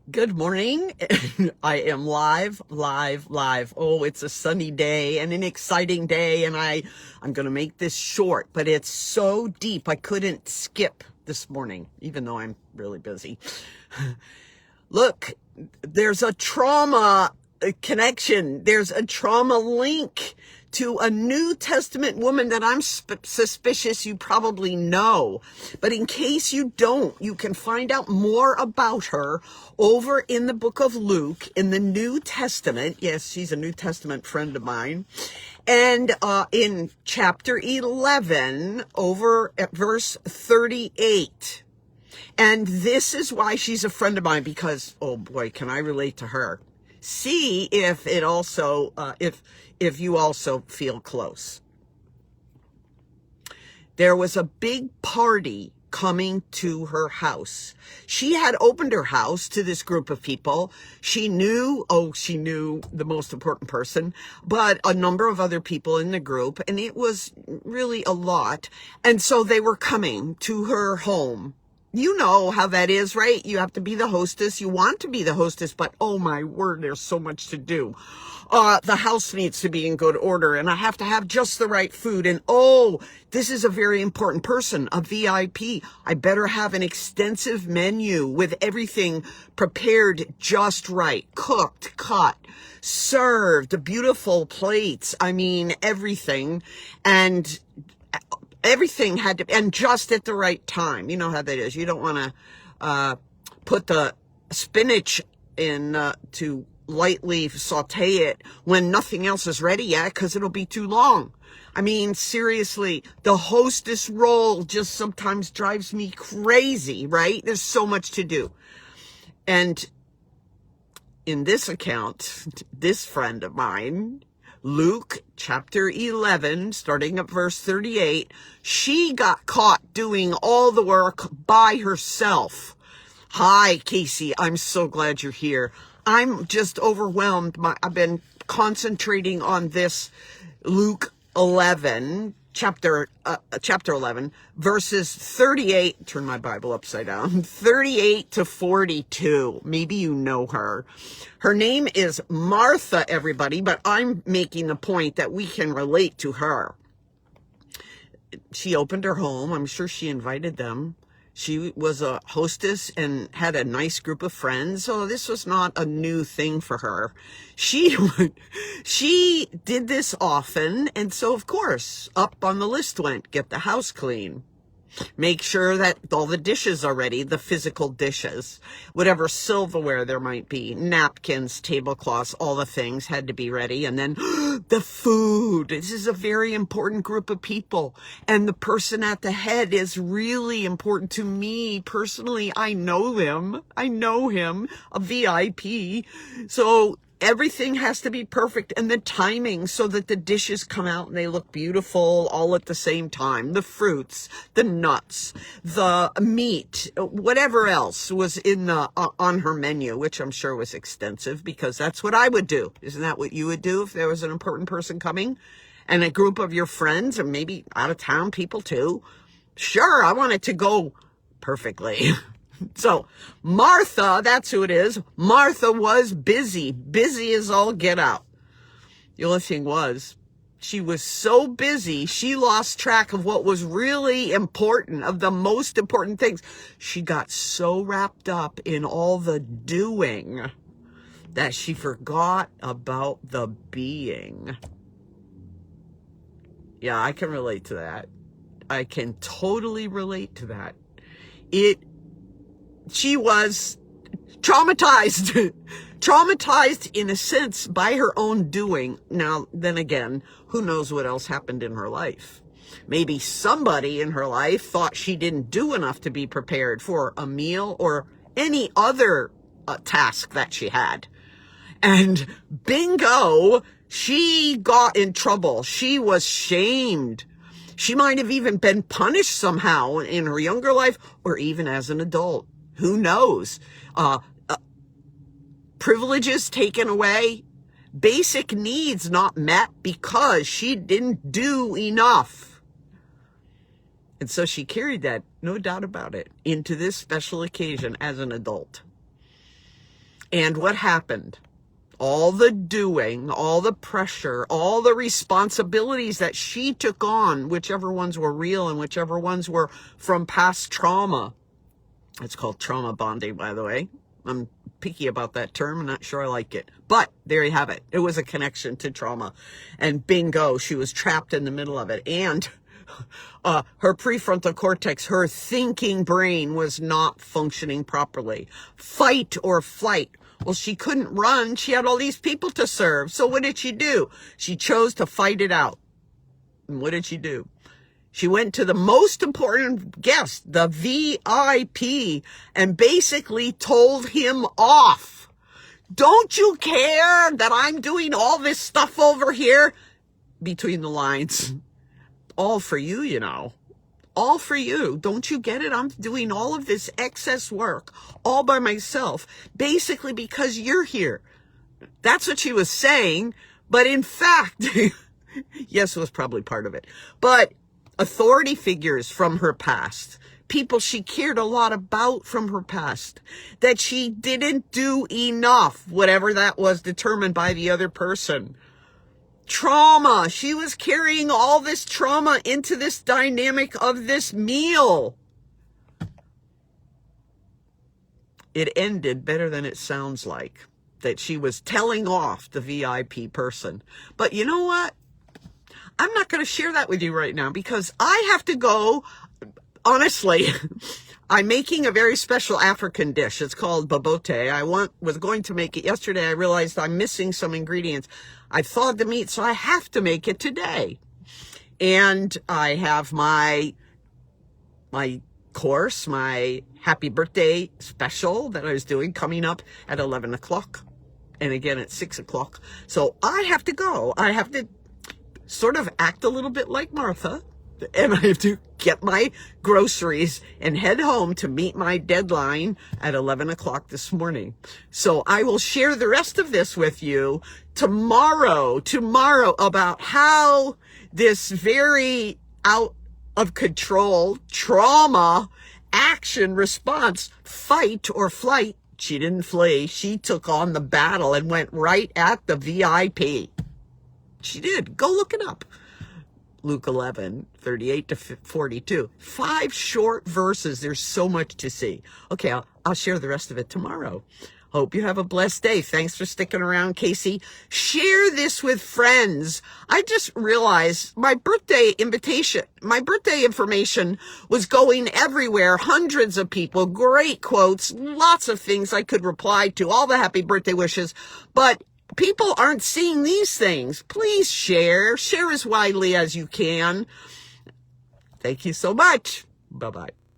Good morning. I am live. Oh, it's a sunny day and an exciting day, and I'm going to make this short, but it's so deep I couldn't skip this morning, even though I'm really busy. Look, there's a trauma connection. There's a trauma link to a New Testament woman that I'm suspicious you probably know. But in case you don't, you can find out more about her over in the book of Luke in the New Testament. Yes, she's a New Testament friend of mine. And in chapter 11, over at verse 38. And this is why she's a friend of mine, because, oh boy, can I relate to her. See if it also, if you also feel close. There was a big party coming to her house. She had opened her house to this group of people. She knew the most important person, but a number of other people in the group, and it was really a lot. And so they were coming to her home. You know how that is, right? You have to be the hostess. You want to be the hostess, but oh my word, there's so much to do. The house needs to be in good order, and I have to have just the right food. And oh, this is a very important person, a VIP. I better have an extensive menu with everything prepared just right, cooked, cut, served, beautiful plates. I mean, everything. And everything had to, and just at the right time. You know how that is. You don't want to put the spinach in to lightly saute it when nothing else is ready yet, because it'll be too long. I mean, seriously, the hostess role just sometimes drives me crazy, right? There's so much to do. And in this account, this friend of mine, Luke chapter 11, starting at verse 38, she got caught doing all the work by herself. Hi, Casey. I'm so glad you're here. I'm just overwhelmed. I've been concentrating on this Luke 11, chapter 11, verses 38, turn my Bible upside down, 38 to 42. Maybe you know her. Her name is Martha, everybody, but I'm making the point that we can relate to her. She opened her home. I'm sure she invited them. She was a hostess and had a nice group of friends. So this was not a new thing for her. She did this often. And so, of course, up on the list went, get the house clean. Make sure that all the dishes are ready, the physical dishes, whatever silverware there might be, napkins, tablecloths, all the things had to be ready. And then the food. This is a very important group of people. And the person at the head is really important to me personally. I know him, a VIP. So everything has to be perfect, and the timing so that the dishes come out and they look beautiful all at the same time. The fruits, the nuts, the meat, whatever else was in the on her menu, which I'm sure was extensive, because that's what I would do. Isn't that what you would do if there was an important person coming and a group of your friends, or maybe out of town people too? Sure, I want it to go perfectly. So Martha, that's who it is. Martha was busy as all get out. The only thing was, she was so busy, she lost track of what was really important, of the most important things. She got so wrapped up in all the doing that she forgot about the being. Yeah, I can relate to that. I can totally relate to that. She was traumatized in a sense by her own doing. Now, then again, who knows what else happened in her life? Maybe somebody in her life thought she didn't do enough to be prepared for a meal or any other task that she had. And bingo, she got in trouble. She was shamed. She might have even been punished somehow in her younger life, or even as an adult. Who knows? Privileges taken away, basic needs not met because she didn't do enough. And so she carried that, no doubt about it, into this special occasion as an adult. And what happened? All the doing, all the pressure, all the responsibilities that she took on, whichever ones were real and whichever ones were from past trauma. It's called trauma bonding, by the way. I'm picky about that term. I'm not sure I like it. But there you have it. It was a connection to trauma. And bingo, she was trapped in the middle of it. And her prefrontal cortex, her thinking brain was not functioning properly. Fight or flight. Well, she couldn't run. She had all these people to serve. So what did she do? She chose to fight it out. And what did she do? She went to the most important guest, the VIP, and basically told him off. Don't you care that I'm doing all this stuff over here? Between the lines. All for you, you know. All for you. Don't you get it? I'm doing all of this excess work all by myself, basically because you're here. That's what she was saying. But in fact, yes, it was probably part of it. But authority figures from her past, people she cared a lot about from her past, that she didn't do enough, whatever that was determined by the other person. Trauma. She was carrying all this trauma into this dynamic of this meal. It ended better than it sounds like, that she was telling off the VIP person. But you know what? I'm not going to share that with you right now because I have to go. Honestly, I'm making a very special African dish. It's called bobote. I was going to make it yesterday. I realized I'm missing some ingredients. I thawed the meat, so I have to make it today. And I have my course, my happy birthday special that I was doing coming up at 11 o'clock. And again at 6 o'clock. So I have to go. I have to sort of act a little bit like Martha. And I have to get my groceries and head home to meet my deadline at 11 o'clock this morning. So I will share the rest of this with you tomorrow about how this very out of control trauma action response, fight or flight. She didn't flee. She took on the battle and went right at the VIP. She did. Go look it up. Luke 11, 38 to 42. 5 short verses. There's so much to see. Okay, I'll share the rest of it tomorrow. Hope you have a blessed day. Thanks for sticking around, Casey. Share this with friends. I just realized my birthday information was going everywhere. Hundreds of people, great quotes, lots of things I could reply to, all the happy birthday wishes. But people aren't seeing these things. Please share. Share as widely as you can. Thank you so much. Bye-bye.